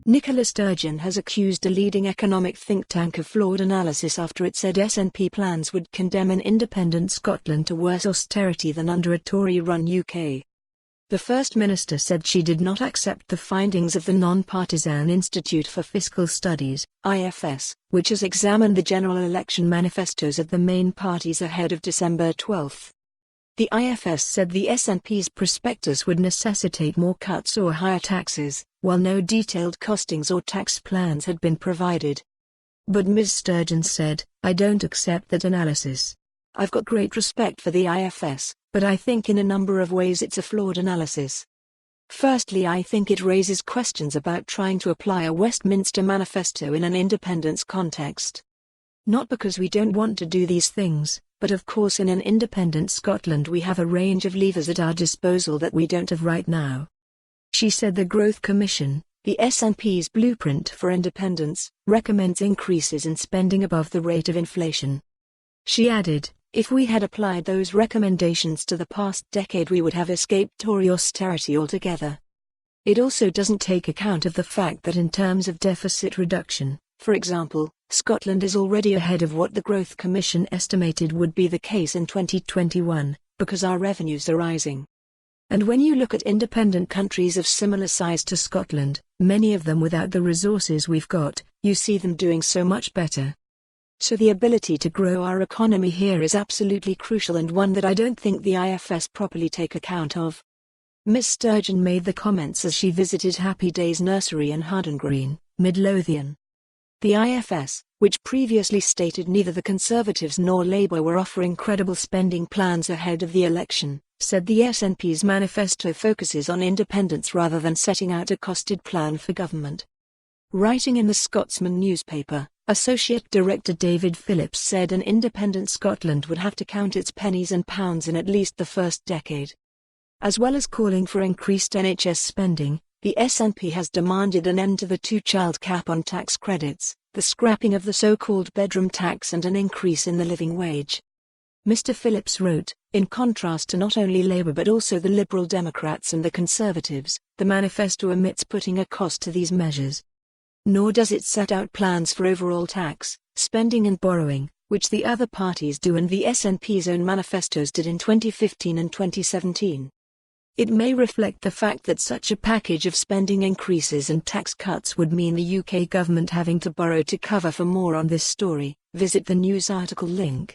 Nicola Sturgeon has accused a leading economic think tank of flawed analysis after it said SNP plans would condemn an independent Scotland to worse austerity than under a Tory-run UK. The First Minister said she did not accept the findings of the non-partisan Institute for Fiscal Studies, IFS, which has examined the general election manifestos of the main parties ahead of December 12. The IFS said the SNP's prospectus would necessitate more cuts or higher taxes, while no detailed costings or tax plans had been provided. But Ms Sturgeon said, "I don't accept that analysis. I've got great respect for the IFS, but I think in a number of ways it's a flawed analysis. Firstly, I think it raises questions about trying to apply a Westminster manifesto in an independence context. Not because we don't want to do these things, but of course in an independent Scotland we have a range of levers at our disposal that we don't have right now." She said the Growth Commission, the SNP's blueprint for independence, recommends increases in spending above the rate of inflation. She added, "If we had applied those recommendations to the past decade we would have escaped Tory austerity altogether." It also doesn't take account of the fact that in terms of deficit reduction, for example, Scotland is already ahead of what the Growth Commission estimated would be the case in 2021, because our revenues are rising. And when you look at independent countries of similar size to Scotland, many of them without the resources we've got, you see them doing so much better. So the ability to grow our economy here is absolutely crucial and one that I don't think the IFS properly take account of. Ms Sturgeon made the comments as she visited Happy Days Nursery in Harden Green, Midlothian. The IFS, which previously stated neither the Conservatives nor Labour were offering credible spending plans ahead of the election, said the SNP's manifesto focuses on independence rather than setting out a costed plan for government. Writing in the Scotsman newspaper, Associate Director David Phillips said an independent Scotland would have to count its pennies and pounds in at least the first decade. As well as calling for increased NHS spending, the SNP has demanded an end to the two-child cap on tax credits, the scrapping of the so-called bedroom tax and an increase in the living wage. Mr Phillips wrote, "In contrast to not only Labour but also the Liberal Democrats and the Conservatives, the manifesto omits putting a cost to these measures. Nor does it set out plans for overall tax, spending and borrowing, which the other parties do and the SNP's own manifestos did in 2015 and 2017. It may reflect the fact that such a package of spending increases and tax cuts would mean the UK government having to borrow to cover for more. On this story, visit the news article link.